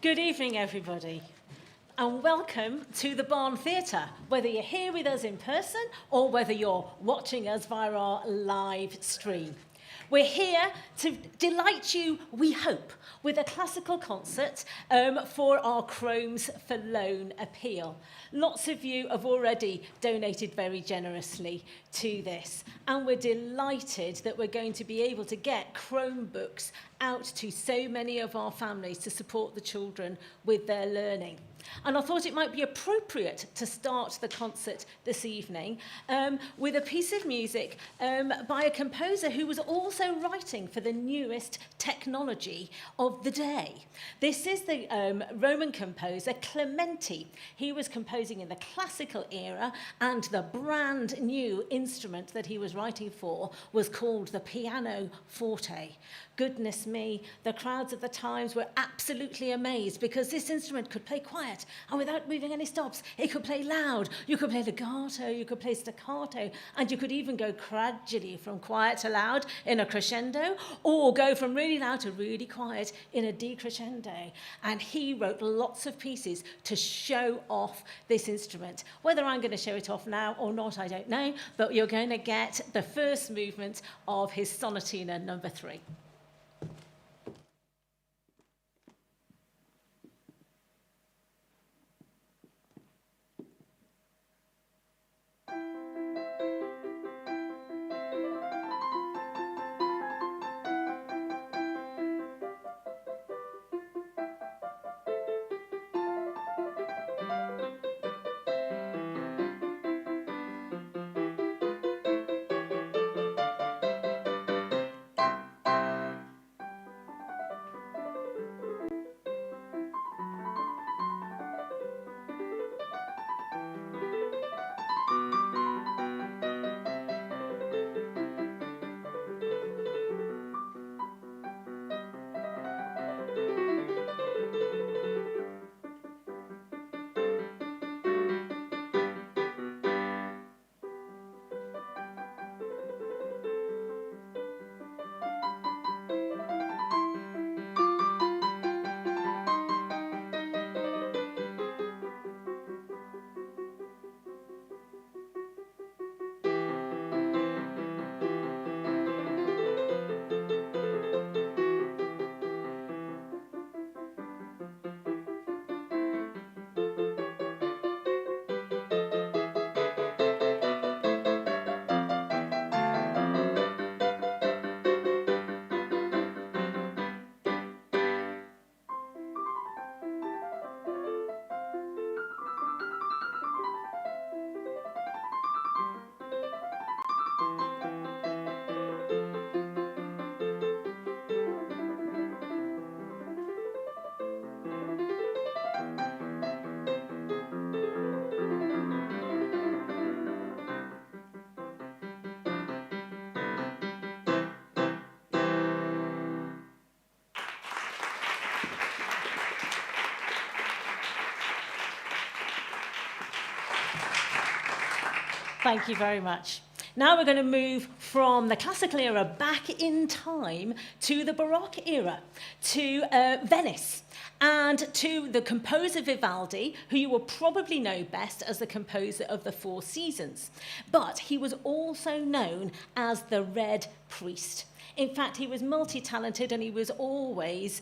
Good evening, everybody, and welcome to the Barn Theatre, whether you're here with us in person or whether you're watching us via our live stream. We're here to delight you, we hope, with a classical concert for our Chromes for Loan appeal. Lots of you have already donated very generously to this, and we're delighted that we're going to be able to get Chromebooks out to so many of our families to support the children with their learning. And I thought it might be appropriate to start the concert this evening with a piece of music by a composer who was also writing for the newest technology of the day. This is the Roman composer Clementi. He was composing in the classical era, and the brand new instrument that he was writing for was called the pianoforte. Goodness me, the crowds of the times were absolutely amazed because this instrument could play quiet and without moving any stops. It could play loud, you could play legato, you could play staccato, and you could even go gradually from quiet to loud in a crescendo, or go from really loud to really quiet in a decrescendo. And he wrote lots of pieces to show off this instrument. Whether I'm going to show it off now or not, I don't know, but you're going to get the first movement of his Sonatina number 3. Thank you very much. Now we're going to move from the classical era back in time to the Baroque era, to Venice, and to the composer Vivaldi, who you will probably know best as the composer of the Four Seasons. But he was also known as the Red Priest. In fact, he was multi-talented, and he was always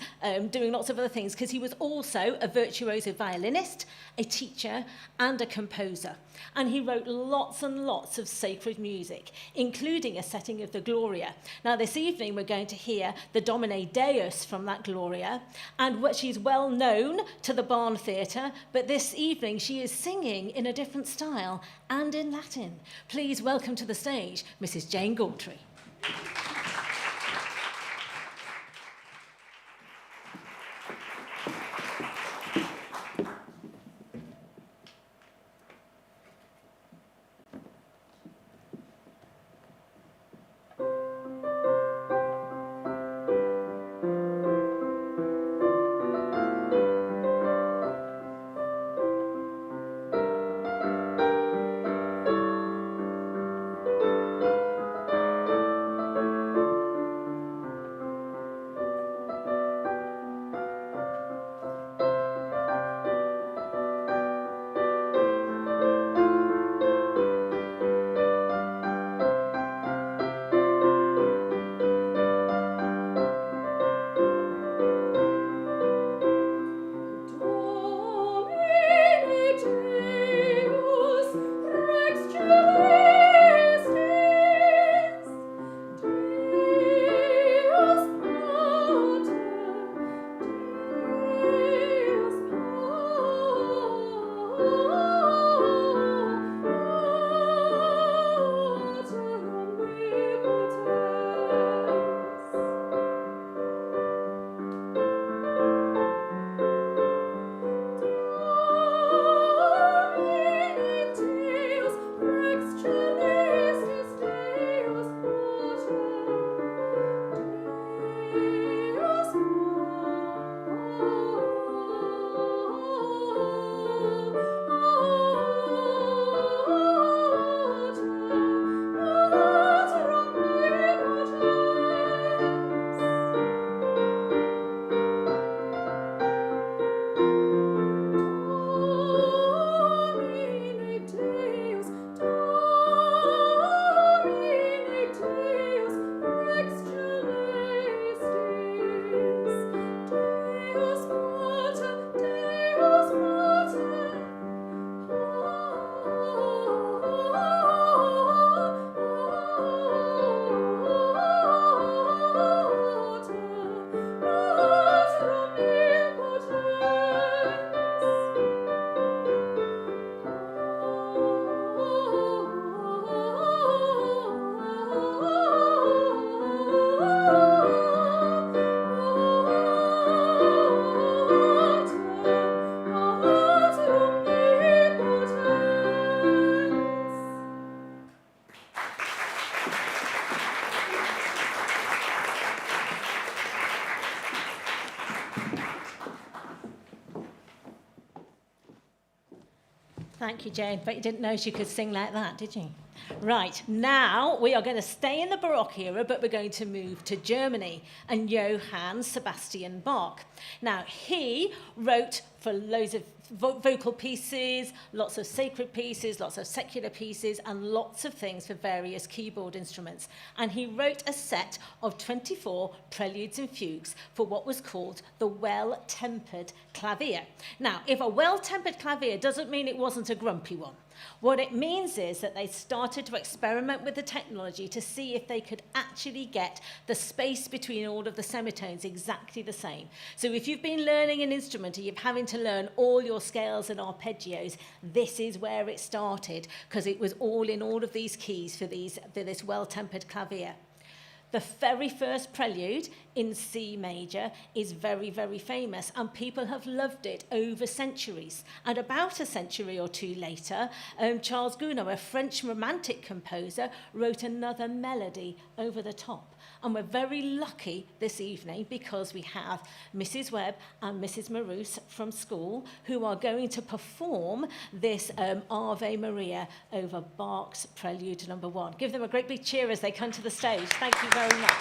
doing lots of other things, because he was also a virtuoso violinist, a teacher, and a composer. And he wrote lots and lots of sacred music, including a setting of the Gloria. Now, this evening, we're going to hear the Domine Deus from that Gloria, and what she's well known to the Barn Theatre, but this evening she is singing in a different style and in Latin. Please welcome to the stage Mrs. Jane Gautry. Thank you, Jane. But you didn't know she could sing like that, did you? Right, now we are going to stay in the Baroque era, but we're going to move to Germany and Johann Sebastian Bach. Now, he wrote for loads of vocal pieces, lots of sacred pieces, lots of secular pieces, and lots of things for various keyboard instruments. And he wrote a set of 24 preludes and fugues for what was called the well-tempered clavier. Now, if a well-tempered clavier doesn't mean it wasn't a grumpy one. What it means is that they started to experiment with the technology to see if they could actually get the space between all of the semitones exactly the same. So if you've been learning an instrument and you're having to learn all your scales and arpeggios, this is where it started, because it was all in all of these keys for this well-tempered clavier. The very first prelude in C major is very, very famous, and people have loved it over centuries. And about a century or two later, Charles Gounod, a French romantic composer, wrote another melody over the top. And we're very lucky this evening because we have Mrs. Webb and Mrs. Maroos from school who are going to perform this Ave Maria over Bach's Prelude No. 1. Give them a great big cheer as they come to the stage. Thank you very much.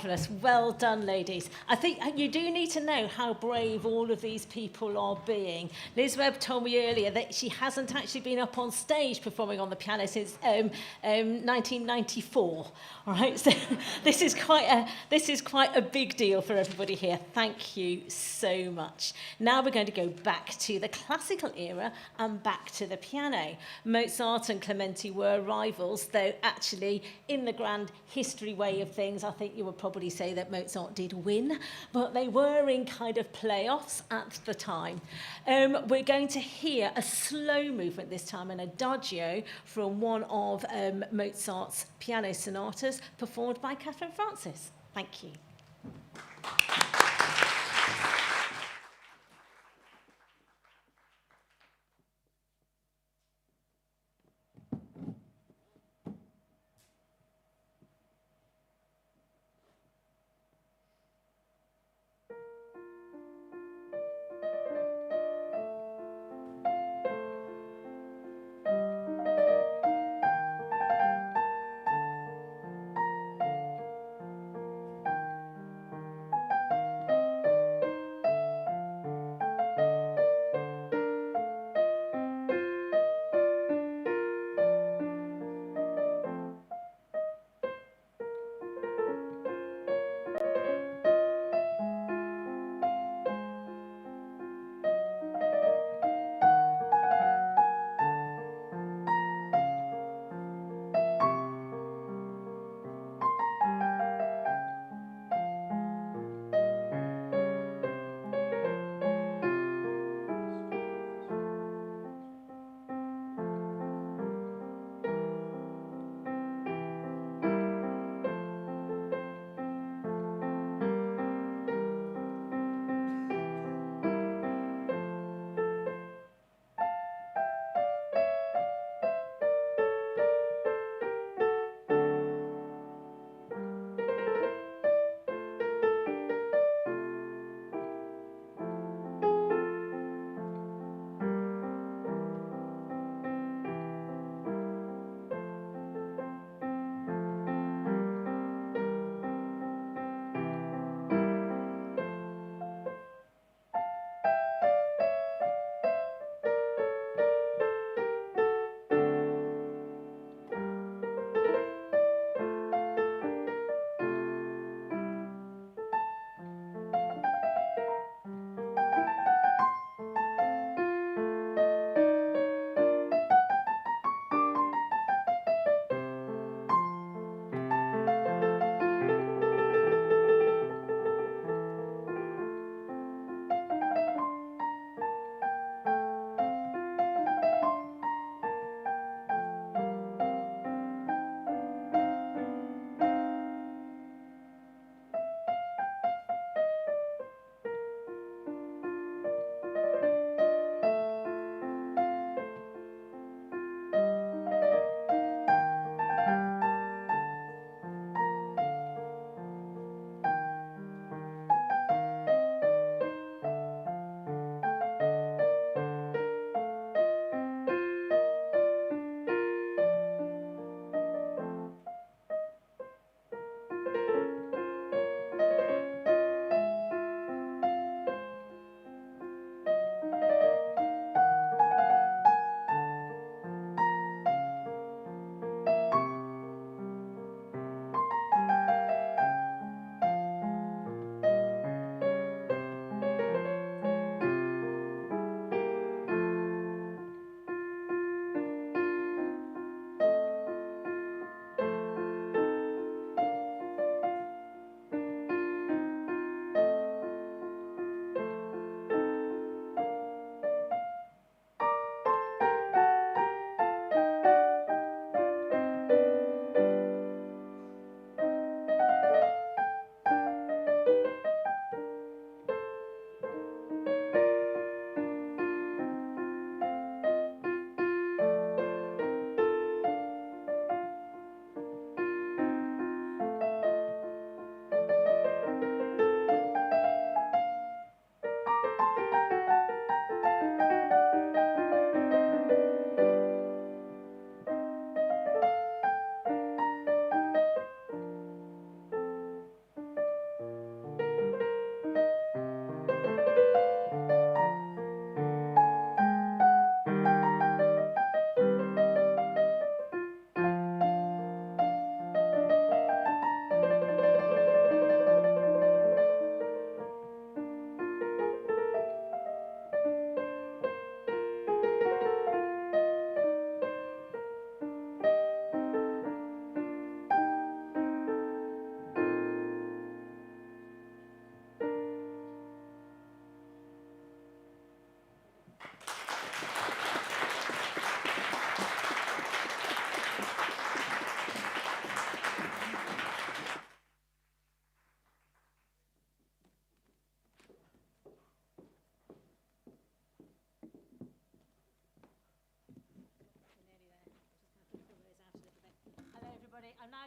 Marvellous. Well done, ladies. I think you do need to know how brave all of these people are being. Liz Webb told me earlier that she hasn't actually been up on stage performing on the piano since 1994. All right, so this is quite a big deal for everybody here. Thank you so much. Now we're going to go back to the classical era and back to the piano. Mozart and Clementi were rivals, though actually in the grand history way of things, I think you would probably say that Mozart did win, but they were in kind of playoffs at the time. We're going to hear a slow movement this time, an adagio from one of Mozart's piano sonatas performed by Catherine Francis. Thank you.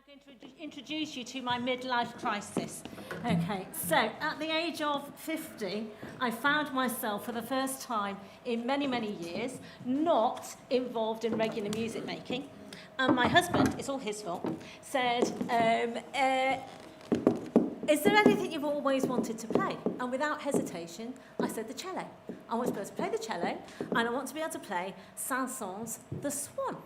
going to introduce you to my midlife crisis. Okay, so at the age of 50, I found myself for the first time in many, many years not involved in regular music making. And my husband, it's all his fault, said, is there anything you've always wanted to play? And without hesitation, I said the cello. I want to be able to play the cello, and I want to be able to play Saint-Saëns' The Swan.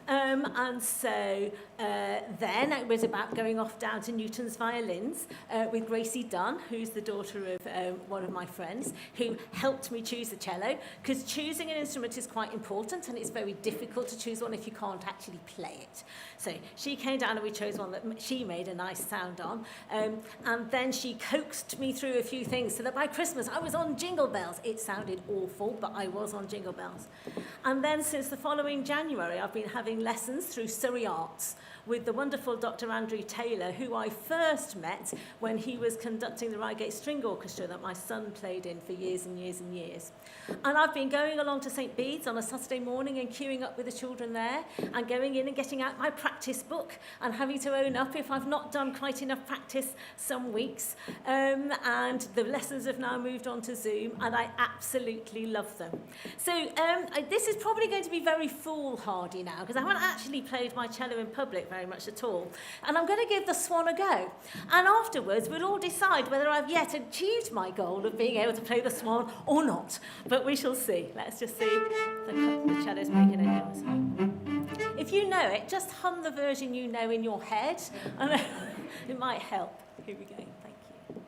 And so then it was about going off down to Newton's Violins with Gracie Dunn, who's the daughter of one of my friends, who helped me choose the cello, because choosing an instrument is quite important, and it's very difficult to choose one if you can't actually play it. So she came down and we chose one that she made a nice sound on, and then she coaxed me through a few things so that by Christmas I was on Jingle Bells. It sounded awful, but I was on Jingle Bells. And then since the following January, I've been having lessons through Surrey Arts with the wonderful Dr. Andrew Taylor, who I first met when he was conducting the Reigate String Orchestra that my son played in for years and years and years. And I've been going along to St. Bede's on a Saturday morning and queuing up with the children there and going in and getting out my practice book and having to own up if I've not done quite enough practice some weeks. And the lessons have now moved on to Zoom, and I absolutely love them. So this is probably going to be very foolhardy now, because I haven't actually played my cello in public very much at all. And I'm going to give the Swan a go. And afterwards, we'll all decide whether I've yet achieved my goal of being able to play the Swan or not. But we shall see. Let's just see if the cello's making any noise. If you know it, just hum the version you know in your head. And it might help. Here we go. Thank you.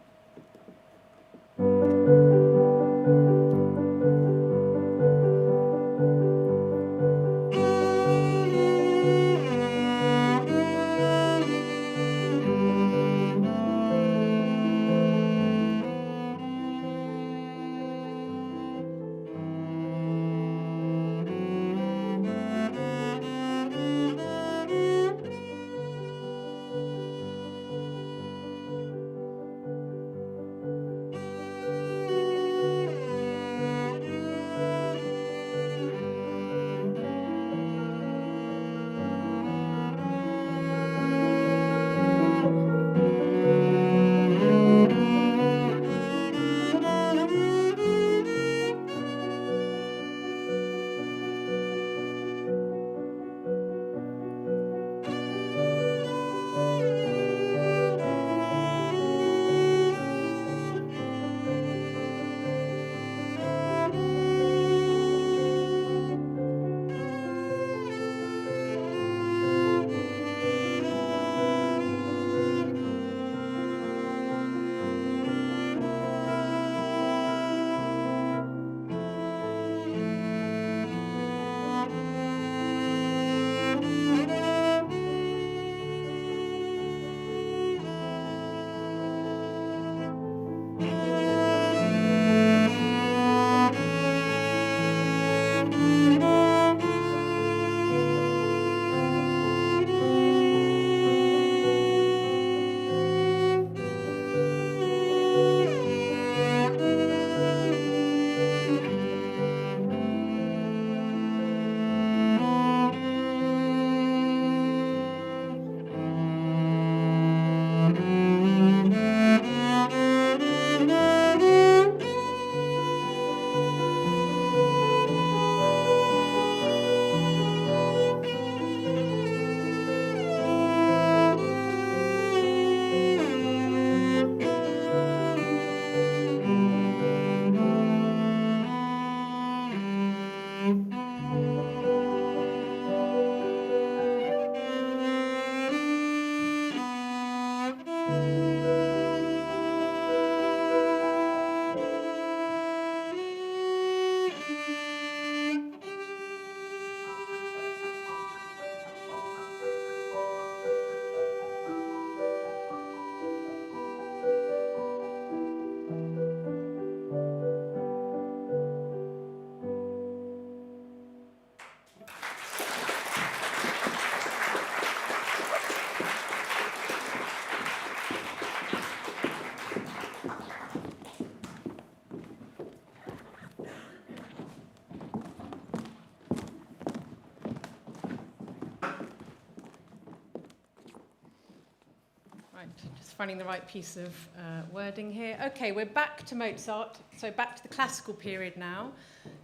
Right, just finding the right piece of wording here. Okay, we're back to Mozart, so back to the classical period now.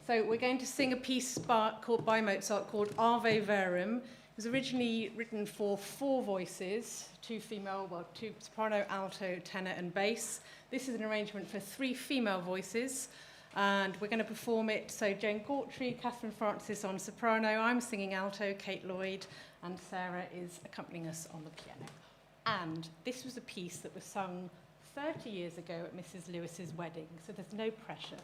So we're going to sing a piece by Mozart called Ave Verum. It was originally written for 4 voices, 2 female, well, 2 soprano, alto, tenor, and bass. This is an arrangement for 3 female voices, and we're going to perform it. So Jane Gautry, Catherine Francis on soprano, I'm singing alto, Kate Lloyd, and Sarah is accompanying us on the piano. And this was a piece that was sung 30 years ago at Mrs. Lewis's wedding, so there's no pressure.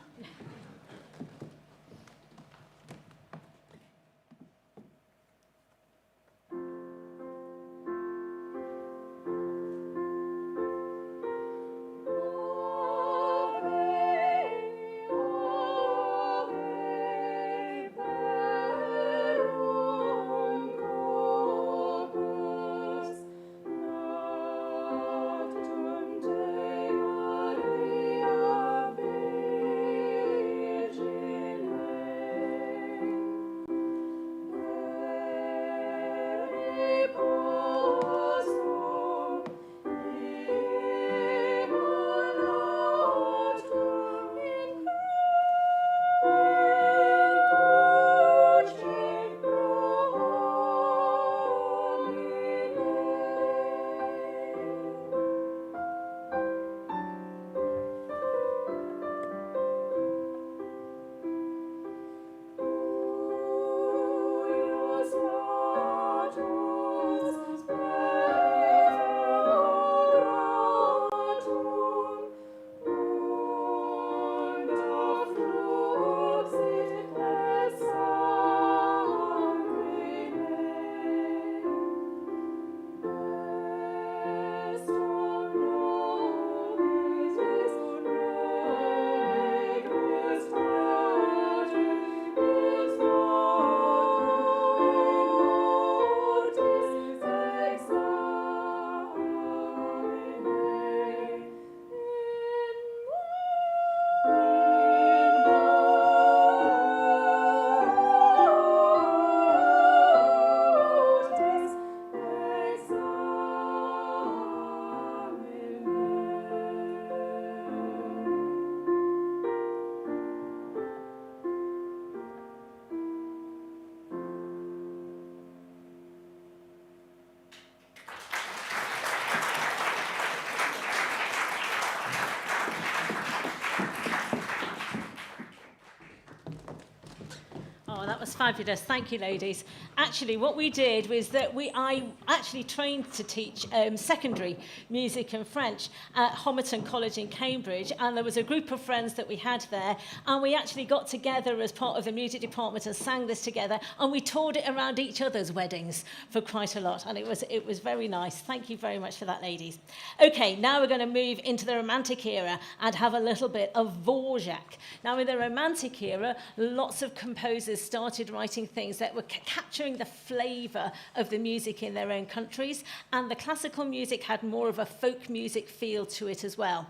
Oh, that was fabulous. Thank you, ladies. Actually, what we did was that I actually trained to teach secondary music and French at Homerton College in Cambridge, and there was a group of friends that we had there, and we actually got together as part of the music department and sang this together, and we toured it around each other's weddings for quite a lot, and it was very nice. Thank you very much for that, ladies. Okay, now we're going to move into the Romantic era and have a little bit of Dvorak. Now, in the Romantic era, lots of composers started writing things that were capturing the flavour of the music in their own countries, and the classical music had more of a folk music feel to it as well.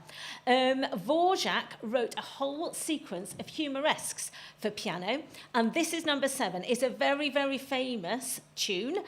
Dvorak wrote a whole sequence of humoresques for piano, and this is number 7. It's a very, very famous tune,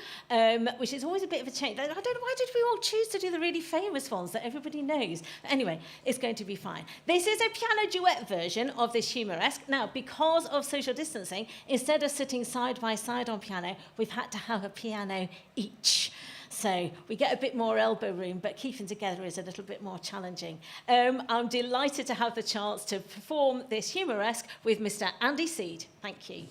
which is always a bit of a change. I don't know, why did we all choose to do the really famous ones that everybody knows? Anyway, it's going to be fine. This is a piano duet version of this humoresque. Now, because of social distancing, instead of sitting side by side on piano, we've had to have a piano each. So we get a bit more elbow room, but keeping together is a little bit more challenging. I'm delighted to have the chance to perform this humoresque with Mr. Andy Seed. Thank you.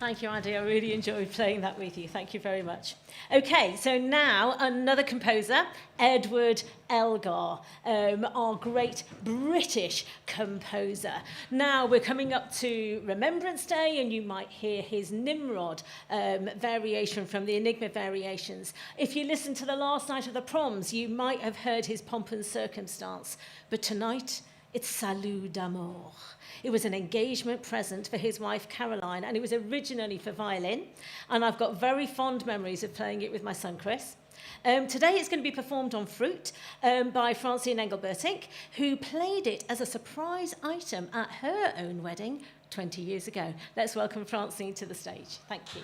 Thank you, Andy. I really enjoyed playing that with you. Thank you very much. Okay, so now another composer, Edward Elgar, our great British composer. Now we're coming up to Remembrance Day, and you might hear his Nimrod variation from the Enigma Variations. If you listen to the last night of the Proms, you might have heard his Pomp and Circumstance. But tonight, it's Salut d'amour. It was an engagement present for his wife Caroline, and it was originally for violin, and I've got very fond memories of playing it with my son Chris. Today it's going to be performed on flute by Francine Engelbertink, who played it as a surprise item at her own wedding 20 years ago. Let's welcome Francine to the stage. Thank you.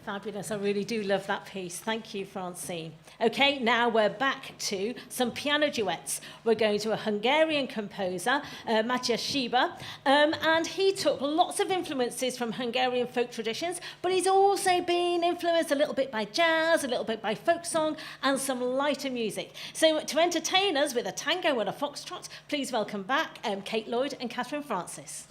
Fabulous. I really do love that piece. Thank you, Francine. Okay, now we're back to some piano duets. We're going to a Hungarian composer, Matthias Schieber, and he took lots of influences from Hungarian folk traditions, but he's also been influenced a little bit by jazz, a little bit by folk song, and some lighter music. So to entertain us with a tango and a foxtrot, please welcome back Kate Lloyd and Catherine Francis.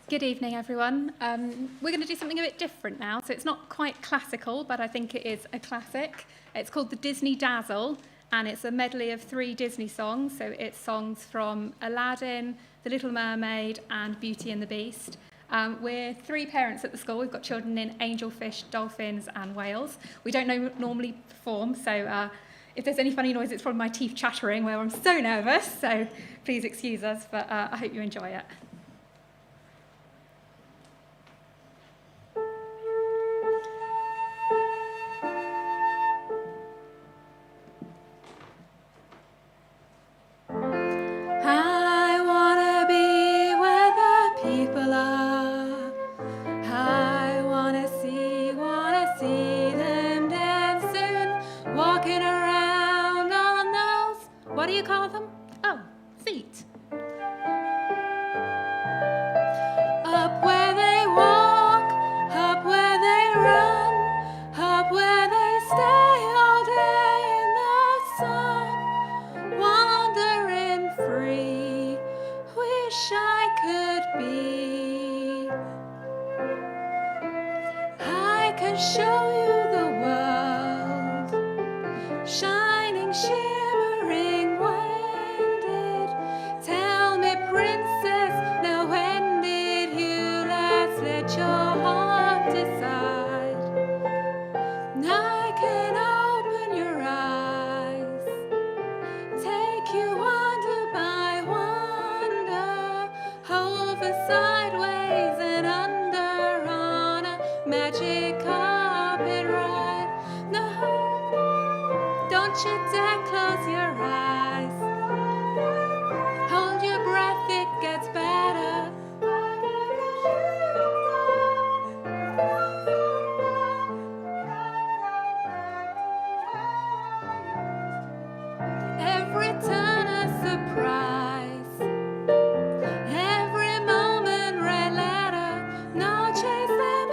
Good evening, everyone. We're going to do something a bit different now. So it's not quite classical, but I think it is a classic. It's called the Disney Dazzle, and it's a medley of 3 Disney songs. So it's songs from Aladdin, The Little Mermaid, and Beauty and the Beast. We're 3 parents at the school. We've got children in angelfish, dolphins, and whales. We don't normally perform, so if there's any funny noise, it's probably my teeth chattering where I'm so nervous. So please excuse us, but I hope you enjoy it. What do you call them? Oh, feet. Up where they walk, up where they run, up where they stay all day in the sun, wandering free, wish I could be. I could show you the world, shining, shimmering. Tell me, princess, now when did you last let your heart decide? I can open your eyes, take you wonder by wonder, over, sideways, and under on a magic carpet ride. No, don't you dare close your eyes. Hold your breath, it gets better. Every turn a surprise, every moment red letter. No, chase them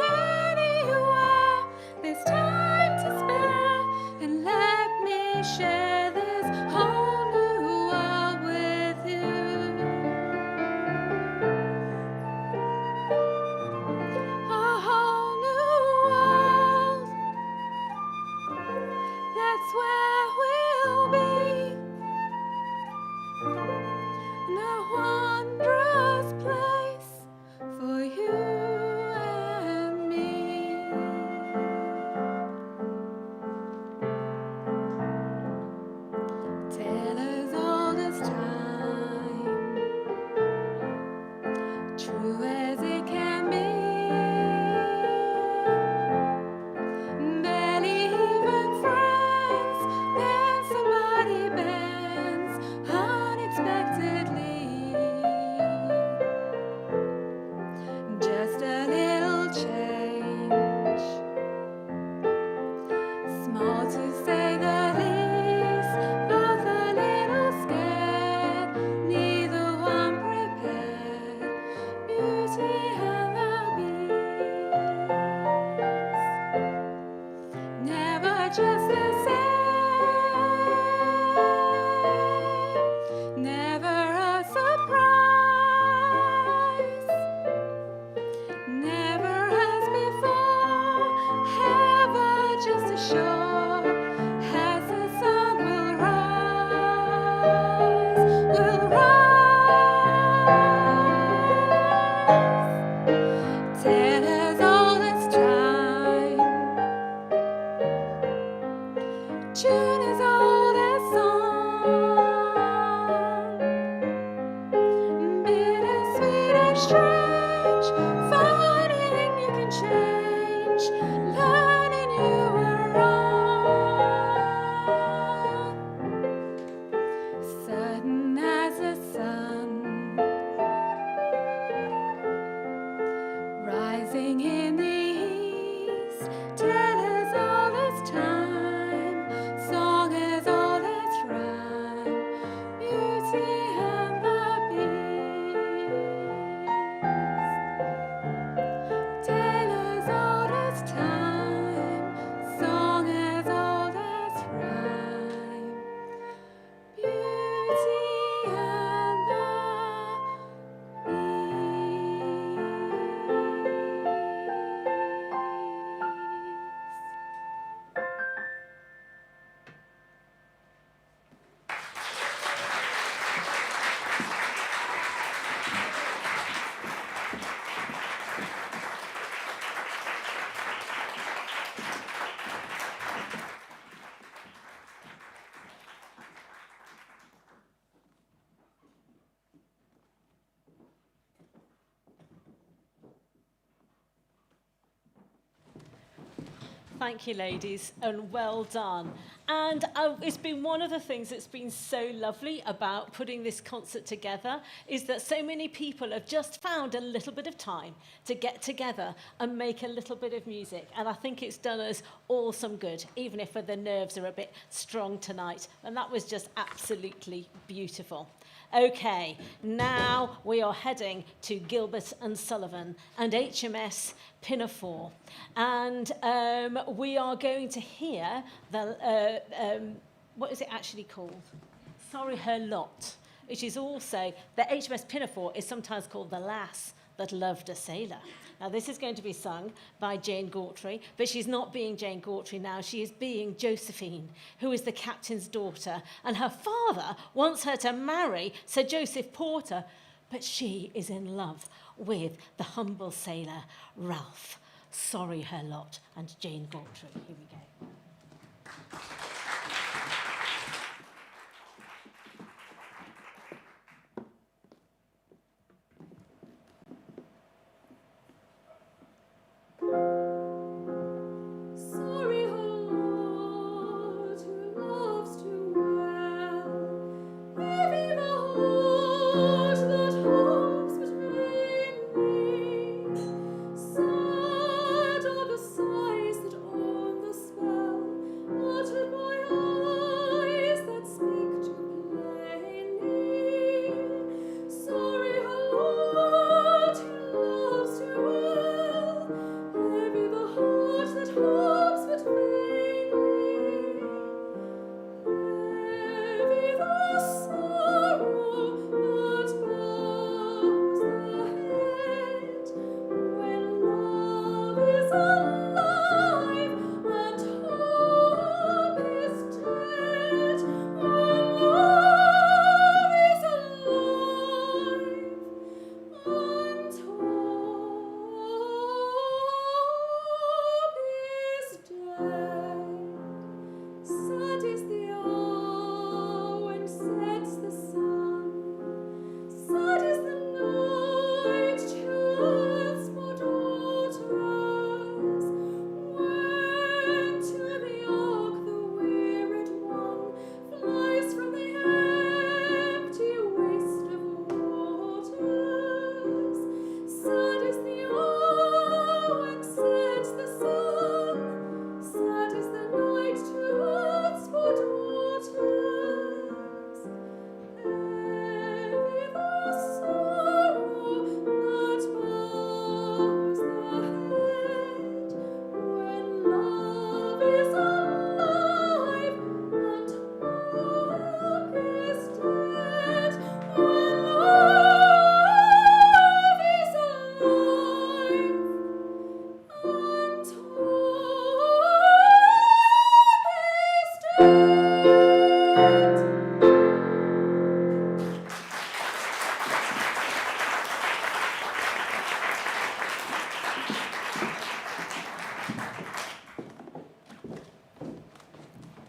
anywhere. There's time to spare, and let me share this whole new world with you. A whole new world, that's where we'll be. Thank you, ladies, and well done. And it's been one of the things that's been so lovely about putting this concert together is that so many people have just found a little bit of time to get together and make a little bit of music. And I think it's done us all some good, even if the nerves are a bit strong tonight. And that was just absolutely beautiful. Okay, now we are heading to Gilbert and Sullivan and HMS Pinafore. And we are going to hear the, what is it actually called? Sorry Her Lot, which is also, the HMS Pinafore is sometimes called the lass that loved a sailor. Now, this is going to be sung by Jane Gautry, but she's not being Jane Gautry now. She is being Josephine, who is the captain's daughter, and her father wants her to marry Sir Joseph Porter, but she is in love with the humble sailor Ralph. Sorry Her Lot, and Jane Gautry. Here we go.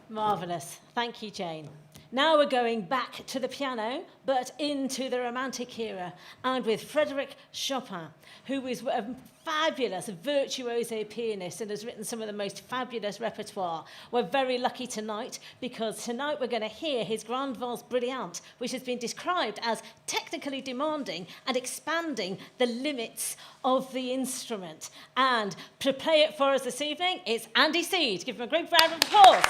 Marvellous. Thank you, Jane. Now we're going back to the piano, but into the Romantic era, and with Frédéric Chopin, who is a fabulous virtuoso pianist and has written some of the most fabulous repertoire. We're very lucky tonight because tonight we're going to hear his Grande Valse Brillante, which has been described as technically demanding and expanding the limits of the instrument. And to play it for us this evening, it's Andy Seed. Give him a great round of applause.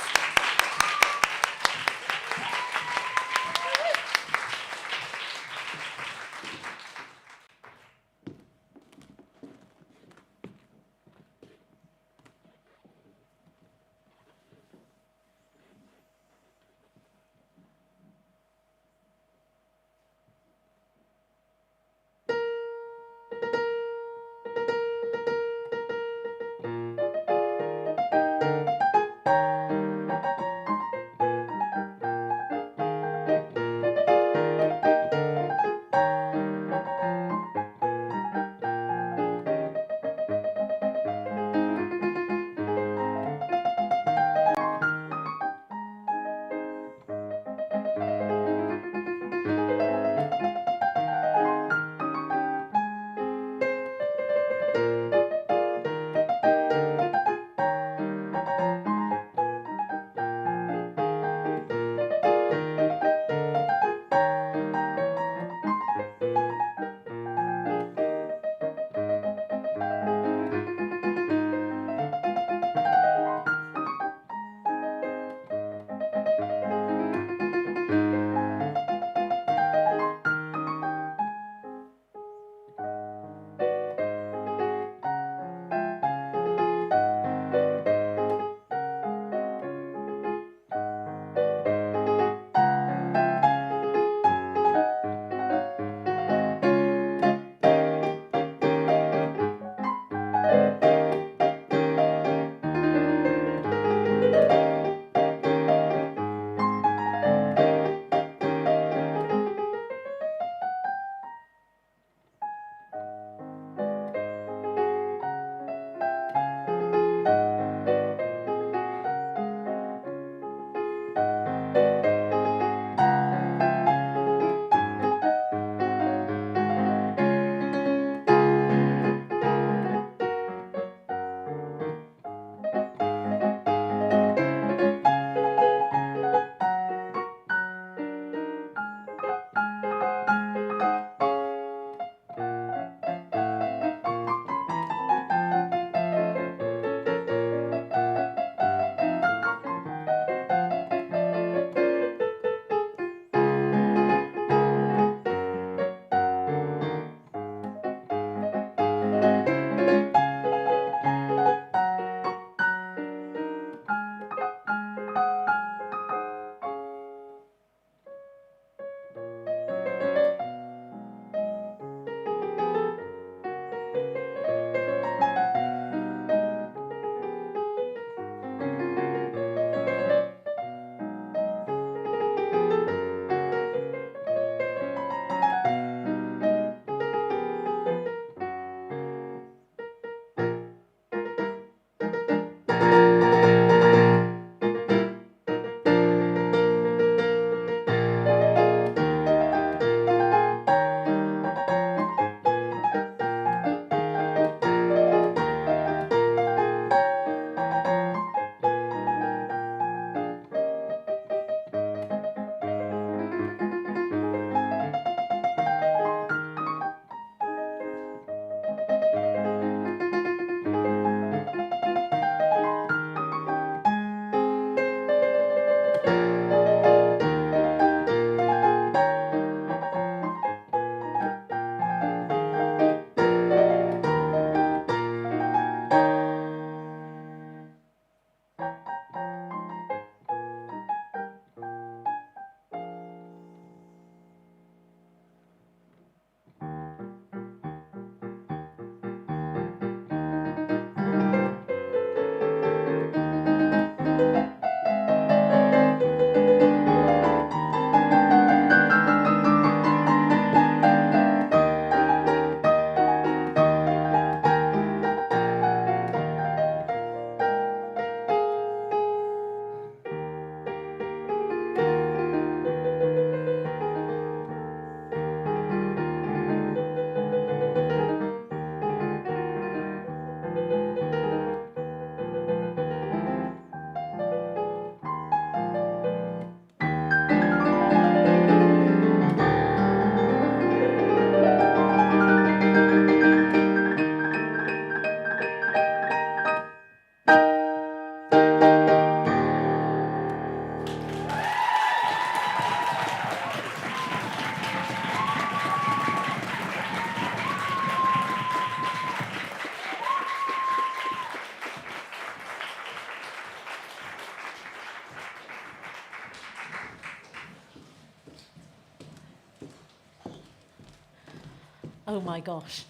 Oh my gosh.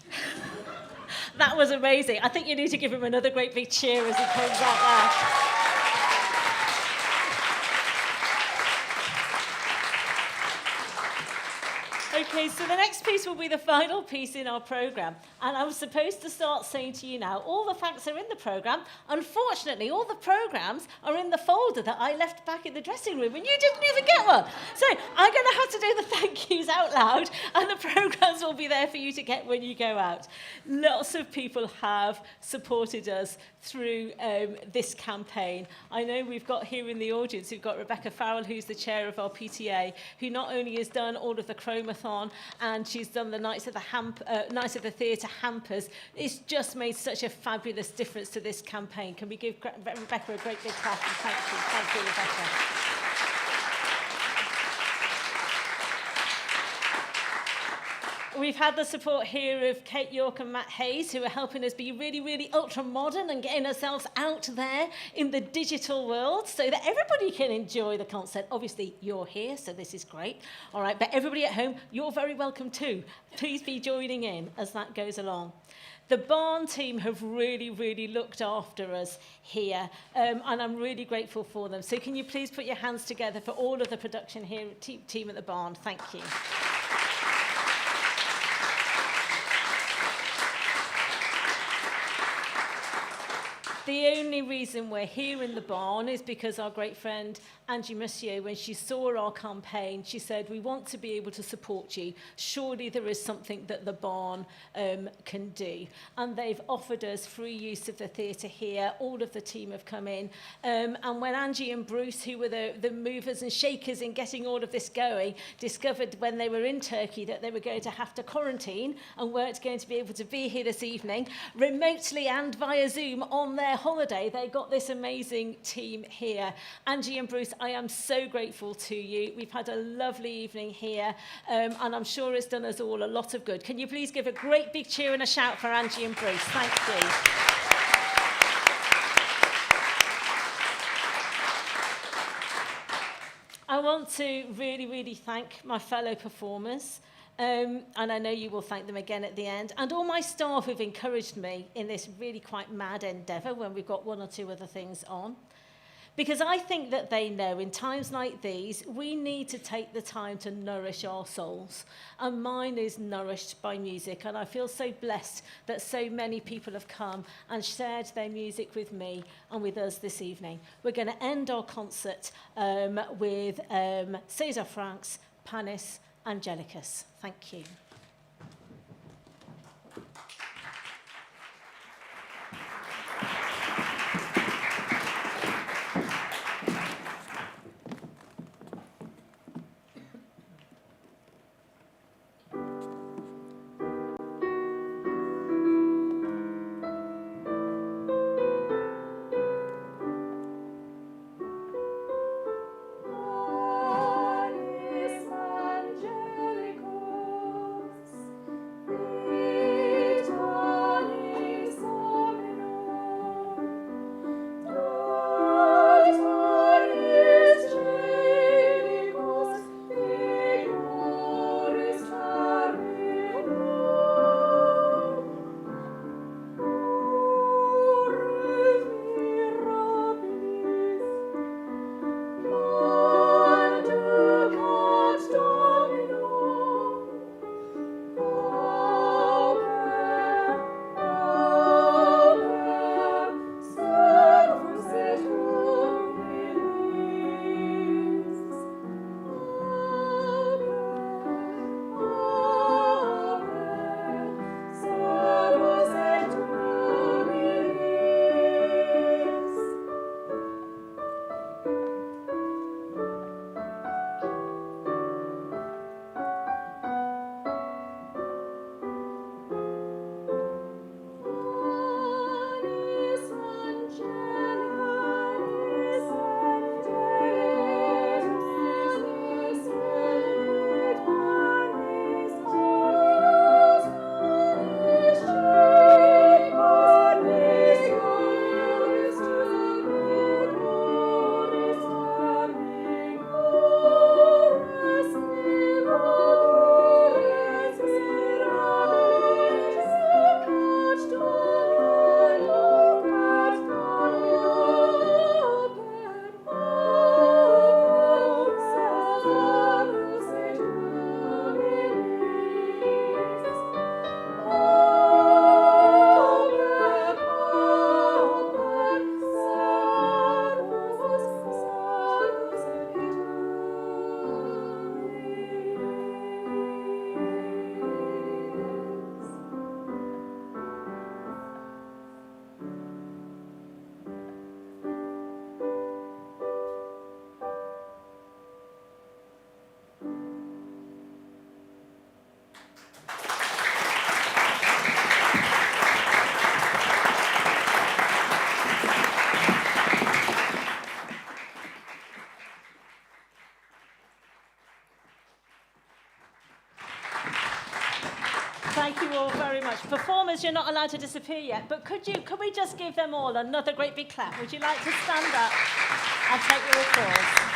That was amazing. I think you need to give him another great big cheer as he comes out there. Okay, so the next piece will be the final piece in our programme. And I was supposed to start saying to you now, all the facts are in the programme. Unfortunately, all the programmes are in the folder that I left back in the dressing room, and you didn't even get one. So I'm going to have to do the thank yous out loud, and the programmes will be there for you to get when you go out. Lots of people have supported us through this campaign. I know we've got here in the audience, we've got Rebecca Farrell, who's the chair of our PTA, who not only has done all of the Chromathon, and she's done the Nights of the Theatre hampers. It's just made such a fabulous difference to this campaign. Can we give Rebecca a great big clap and thank you. Thank you, Rebecca. We've had the support here of Kate York and Matt Hayes, who are helping us be really, really ultra-modern and getting ourselves out there in the digital world so that everybody can enjoy the concert. Obviously, you're here, so this is great. All right, but everybody at home, you're very welcome too. Please be joining in as that goes along. The Barn team have really, really looked after us here, and I'm really grateful for them. So can you please put your hands together for all of the production here, team at the Barn. Thank you. The only reason we're here in the Barn is because our great friend Angie Monsieur, when she saw our campaign, she said, we want to be able to support you. Surely there is something that the Barn can do. And they've offered us free use of the theatre here. All of the team have come in. And when Angie and Bruce, who were the movers and shakers in getting all of this going, discovered when they were in Turkey that they were going to have to quarantine and weren't going to be able to be here this evening, remotely and via Zoom on their holiday, they got this amazing team here. Angie and Bruce, I am so grateful to you. We've had a lovely evening here, and I'm sure it's done us all a lot of good. Can you please give a great big cheer and a shout for Angie and Bruce? Thank you. I want to really, really thank my fellow performers. And I know you will thank them again at the end. And all my staff who've encouraged me in this really quite mad endeavour when we've got one or two other things on. Because I think that they know in times like these, we need to take the time to nourish our souls. And mine is nourished by music. And I feel so blessed that so many people have come and shared their music with me and with us this evening. We're going to end our concert with César Franck's Panis Angelicus. Thank you. Panis Angelicus. you all very much. Performers, you're not allowed to disappear yet, but could we just give them all another great big clap? Would you like to stand up and take your applause?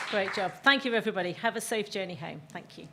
Great job. Thank you, everybody. Have a safe journey home. Thank you.